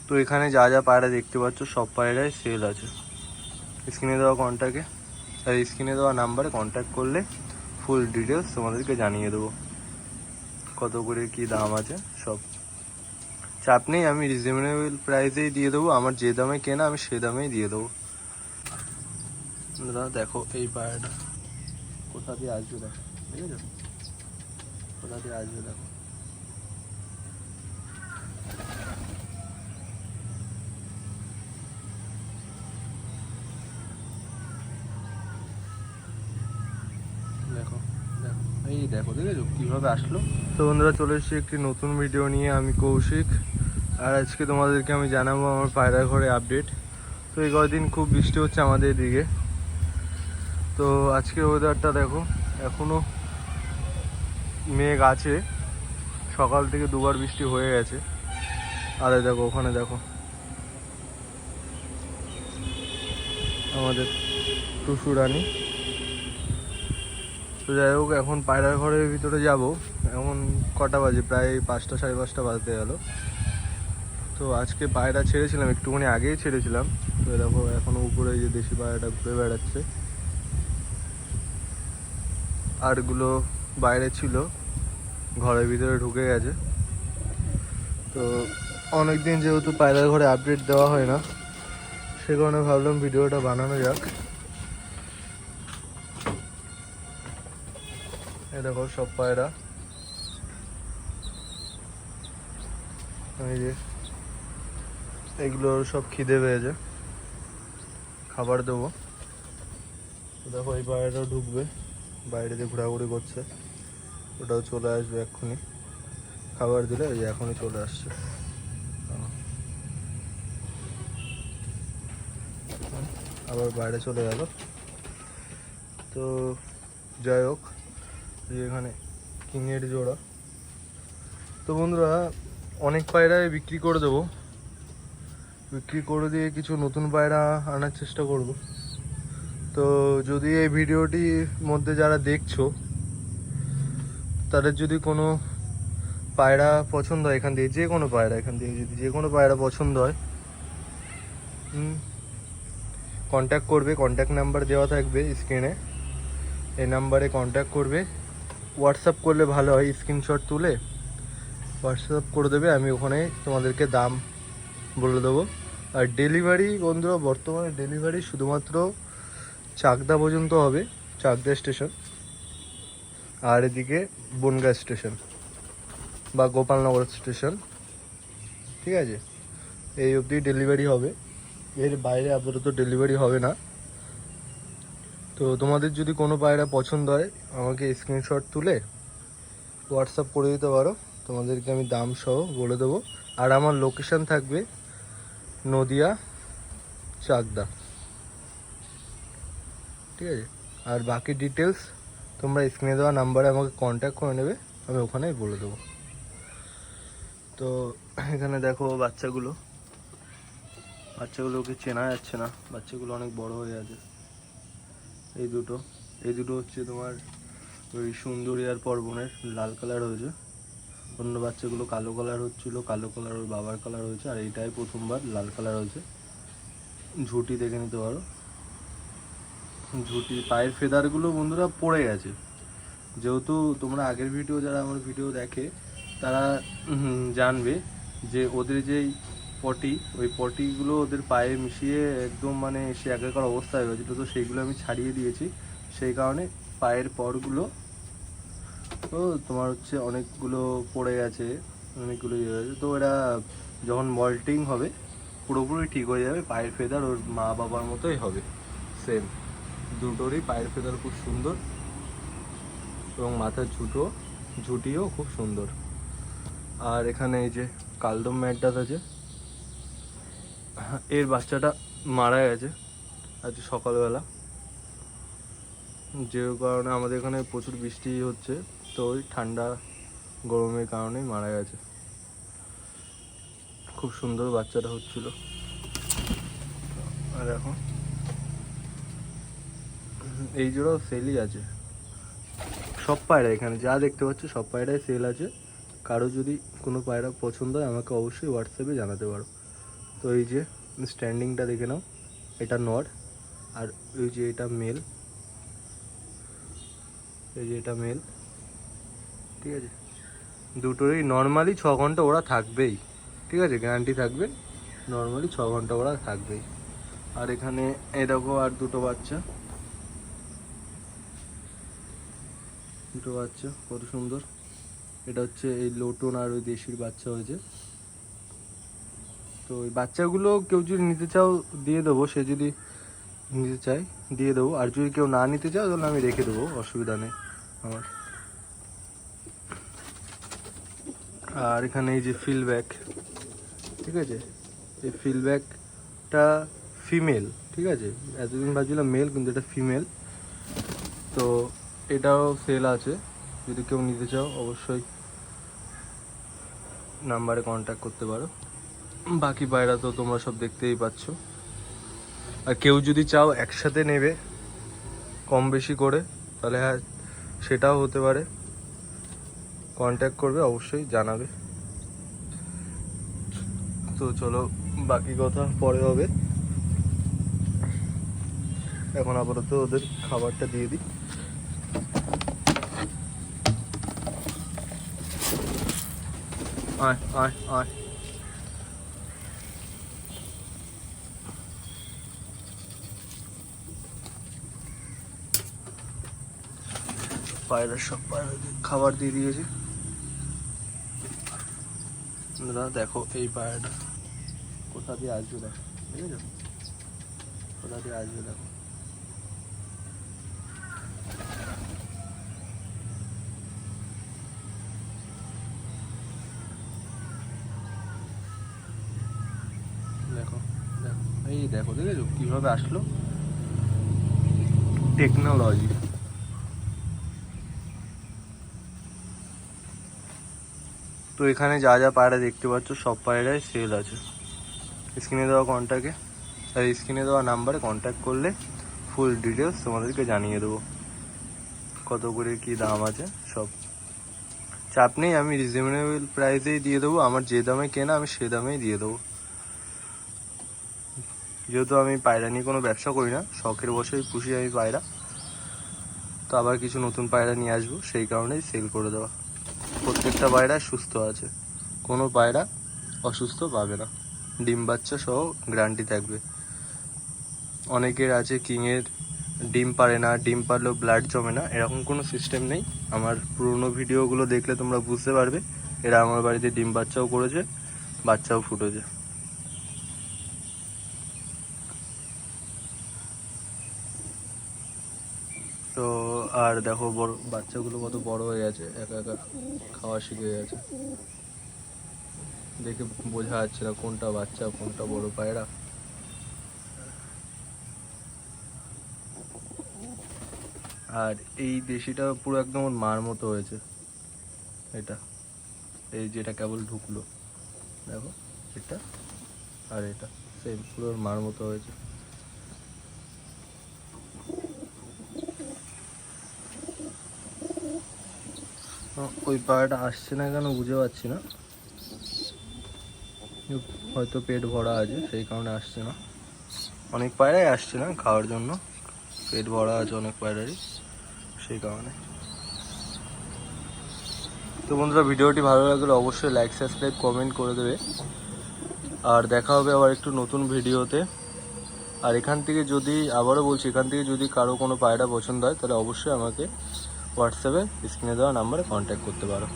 তো এখানে যা যা পায়রা দেখতে পাচ্ছ সব পায়রাই সেল আছে। স্ক্রিনে দেওয়া কন্ট্যাক্টে আর স্ক্রিনে দেওয়া নাম্বারে কন্ট্যাক্ট করলে ফুল ডিটেলস তোমাদেরকে জানিয়ে দেবো, কত করে কি দাম আছে সব। চাপ নেই, আমি রিজনেবল প্রাইসেই দিয়ে দেবো। আমার যে দামে কেনা আমি সে দামেই দিয়ে দেবো। দাদা দেখো এই পায়রাটা কোথা দিয়ে আসবে, দেখো ঠিক আছে, কোথা দিয়ে আসবে দেখো। দেখো দেখো এই দেখো, দেখেছো কীভাবে আসলো। তো বন্ধুরা চলে এসেছি একটি নতুন ভিডিও নিয়ে, আমি কৌশিক। আর আজকে তোমাদেরকে আমি জানাবো আমার পায়রা ঘরে আপডেট। তো এই কদিন খুব বৃষ্টি হচ্ছে আমাদের এদিকে। তো আজকে ওয়েদারটা দেখো, এখনও মেঘ আছে, সকাল থেকে দুবার বৃষ্টি হয়ে গেছে। আর দেখো ওখানে দেখো আমাদের টুসু রানী। তো যাই হোক, এখন পায়রার ঘরের ভিতরে যাব। এখন কটা বাজে, প্রায় 5টা 5:30 বাজতে গেল। তো আজকে পায়রা ছেড়েছিলাম, একটুখানি আগেই ছেড়েছিলাম। তো দেখো এখনো উপরে যে দেশি পায়রাটা ঘুরে বেড়াচ্ছে, আরগুলো বাইরে ছিল, ঘরের ভিতরে ঢুকে গেছে। তো অনেকদিন যেহেতু পায়রার ঘরে আপডেট দেওয়া হয় না, সে কারণে ভাবলাম ভিডিওটা বানানো যাক। এই দেখো সব পায়রা, এই যে এগুলোর সব খিদে পেয়েছে, খাবার দেবো। দেখো এই পায়রাটাও ঢুকবে, বাইরে দিয়ে ঘোরাঘুরি করছে, ওটাও চলে আসবে এক্ষুনি। খাবার দিলে এই যে এখনই চলে আসছে। আবার বাইরে চলে গেল। তো যাই হোক, এখানে কিংয়ের জোড়া। তো বন্ধুরা অনেক পায়রাই বিক্রি করে দেবো, বিক্রি করে দিয়ে কিছু নতুন পায়রা আনার চেষ্টা করব। তো যদি এই ভিডিওটির মধ্যে যারা দেখছো তাদের যদি কোনো পায়রা পছন্দ হয় এখান থেকে, যে কোনো পায়রা এখান থেকে যদি যে কোনো পায়রা পছন্দ হয়, কন্ট্যাক্ট করবে। কন্ট্যাক্ট নাম্বার দেওয়া থাকবে স্ক্রিনে, এই নাম্বারে কন্ট্যাক্ট করবে। হোয়াটসঅ্যাপ করলে ভালো হয়, স্ক্রিনশট তুলে হোয়াটসঅ্যাপ করে দেবে, আমি ওখানে তোমাদেরকে দাম বলে দেবো। আর ডেলিভারি বন্ধুরা, বর্তমানে ডেলিভারি শুধুমাত্র চাকদা পর্যন্ত হবে, চাকদা স্টেশন, আর এদিকে বনগাঁ স্টেশন বা গোপালনগর স্টেশন, ঠিক আছে, এই অবধি ডেলিভারি হবে। এর বাইরে আপাতত ডেলিভারি হবে না। তো তোমাদের যদি কোনো পায়রা পছন্দ হয় আমাকে স্ক্রিনশট তুলে হোয়াটসঅ্যাপ করে দিতে পারো, তোমাদেরকে আমি দাম সহ বলে দেবো। আর আমার লোকেশান থাকবে নদিয়া চাকদা, ঠিক আছে। আর বাকি ডিটেলস তোমরা স্ক্রিনে দেওয়া নাম্বারে আমাকে কন্ট্যাক্ট করে নেবে, আমি ওখানেই বলে দেবো। তো এখানে দেখো বাচ্চাগুলোকে চেনা যাচ্ছে না, বাচ্চাগুলো অনেক বড় হয়ে আছে। এই দুটো হচ্ছে তোমার ওই সুন্দরী আর পর্বনের লাল কালার হয়েছে। অন্য বাচ্চাগুলো কালো কালার হচ্ছিলো, কালো কালার ওর বাবার কালার হয়েছে, আর এইটাই প্রথমবার লাল কালার হয়েছে। ঝুঁটি দেখে নিতে পারো, ঝুঁটি পায়ের ফেদারগুলো বন্ধুরা পড়ে গেছে। যেহেতু তোমরা আগের ভিডিও, যারা আমার ভিডিও দেখে তারা জানবে যে ওদের যেই পটি, ওই পটিগুলো ওদের পায়ে মিশিয়ে একদম মানে সে একাকার অবস্থা হয়ে গেছিলো। তো সেইগুলো আমি ছাড়িয়ে দিয়েছি, সেই কারণে পায়ের পরগুলো তো তোমার হচ্ছে অনেকগুলো পড়ে গেছে, অনেকগুলো ইয়ে হয়েছে। তো এরা যখন মল্টিং হবে পুরোপুরি ঠিক হয়ে যাবে। পায়ের ফেদার ওর মা বাবার মতোই হবে, সেম। দুটোরই পায়ের ফেদার খুব সুন্দর এবং মাথার ঝুঁটিও খুব সুন্দর। আর এখানে এই যে কালদম ম্যাড্রাস আছে, এর বাচ্চাটা মারা গেছে আজ সকালবেলা, যে কারণে আমাদের এখানে প্রচুর বৃষ্টি হচ্ছে, তো ওই ঠান্ডা গরমের কারণেই মারা গেছে। খুব সুন্দর বাচ্চাটা হচ্ছিল। আর এখন এই জোড়াও সেলই আছে, সব পায়রা এখানে যা দেখতে পাচ্ছ সব পায়রাই সেল আছে। কারো যদি কোনো পায়রা পছন্দ হয় আমাকে অবশ্যই হোয়াটসঅ্যাপে জানাতে পারো। তো এই যে স্ট্যান্ডিংটা দেখে নাও, এটা নর, আর এই যে এটা মেল, এই যে এটা মেল, ঠিক আছে। দুটোরই নর্মালি 6 ঘন্টা ওরা থাকবেই, ঠিক আছে, গ্যারান্টি থাকবে, নর্মালি 6 ঘন্টা ওরা থাকবেই। আর এখানে এই দেখো আর দুটো বাচ্চা কত সুন্দর। এটা হচ্ছে এই লোটন আর ওই দেশির বাচ্চা হয়েছে। তো ওই বাচ্চাগুলো কেউ যদি নিতে চাও দিয়ে দেবো, সে যদি নিতে চাই দিয়ে দেবো, আর যদি কেউ না নিতে চাও তাহলে আমি রেখে দেবো, অসুবিধা নেই আমার। আর এখানে এই যে ফিলব্যাক, ঠিক আছে, এই ফিলব্যাকটা ফিমেল, ঠিক আছে, এতদিন ভাবছিলাম মেল কিন্তু এটা ফিমেল। তো এটাও সেল আছে, যদি কেউ নিতে চাও অবশ্যই নাম্বারে কন্ট্যাক্ট করতে পারো। বাকি পায়রা তো তোমরা সব দেখতেই পাচ্ছ। আর কেউ যদি চাও একসাথে নেবে কম বেশি করে, তাহলে হ্যাঁ সেটাও হতে পারে, কন্ট্যাক্ট করবে, অবশ্যই জানাবে। তো চলো বাকি কথা পরে হবে, এখন আপাতত ওদের খাবারটা দিয়ে দিই। আয় আয় আয়, পায়রা সব পায়রাকে খাবার দিয়ে দিয়েছি। দাদা দেখো এই পায়রাটা কোথা দিয়ে আসবে, দেখো বুঝেছো, কোথা দিয়ে আসবে দেখো। দেখো দেখো এই দেখো, দেখেছো কিভাবে আসলো, টেকনোলজি। তো এখানে যা যা পায়রা দেখতে পাচ্ছ সব পায়রাই সেল আছে। স্ক্রিনে দেওয়া কন্ট্যাক্টে আর স্ক্রিনে দেওয়া নাম্বারে কন্ট্যাক্ট করলে ফুল ডিটেলস তোমাদেরকে জানিয়ে দেবো, কত করে কি দাম আছে সব। চাপ নেই, আমি রিজনেবল প্রাইসেই দিয়ে দেবো, আমার যে দামে কেনা আমি সে দামেই দিয়ে দেবো। যেহেতু আমি পায়রা নিয়ে কোনো ব্যবসা করি না, শখের বসেই পুষি আমি পায়রা, তো আবার কিছু নতুন পায়রা নিয়ে আসবো, সেই কারণেই সেল করে দেওয়া। প্রত্যেকটা পায়রা সুস্থ আছে, কোনো পায়রা অসুস্থ পাবে না, ডিম বাচ্চা সহ গ্যারান্টি থাকবে। অনেকের আছে কিংয়ের ডিম পারে না, ডিম পারলেও ব্লাড জমে না, এরকম কোনো সিস্টেম নেই। আমার পুরোনো ভিডিওগুলো দেখলে তোমরা বুঝতে পারবে, এরা আমার বাড়িতে ডিম বাচ্চাও করেছে, বাচ্চাও ফুটেছে। তো আর দেখো বড় বাচ্চাগুলো কত বড় হয়ে গেছে, একা একা খাওয়া শিখে গেছে, দেখে বোঝা যাচ্ছে না কোনটা বাচ্চা কোনটা বড় পায়রা। আর এই দেশিটা পুরো একদম ওর মার মতো হয়েছে, এটা এই যেটা কেবল ঢুকলো দেখো, এটা আর এটা সেম পুরো ওর মার মতো হয়েছে। ওই পায়রাটা আসছে না কেন বুঝতে পারছি না, হয়তো পেট ভরা আছে সেই কারণে আসছে না। অনেক পায়রাই আসছে না খাওয়ার জন্য, পেট ভরা আছে অনেক পায়রারই, সেই কারণে। তো বন্ধুরা ভিডিওটি ভালো লাগলে অবশ্যই লাইক সাবস্ক্রাইব কমেন্ট করে দেবে, আর দেখা হবে আবার একটু নতুন ভিডিওতে। আর এখান থেকে যদি আবারও বলছি, এখান থেকে যদি কারো কোনো পায়রা পছন্দ হয় তাহলে অবশ্যই আমাকে হোয়াটসঅ্যাপে স্ক্রিনে দেওয়া নাম্বারে কন্ট্যাক্ট করতে পারো।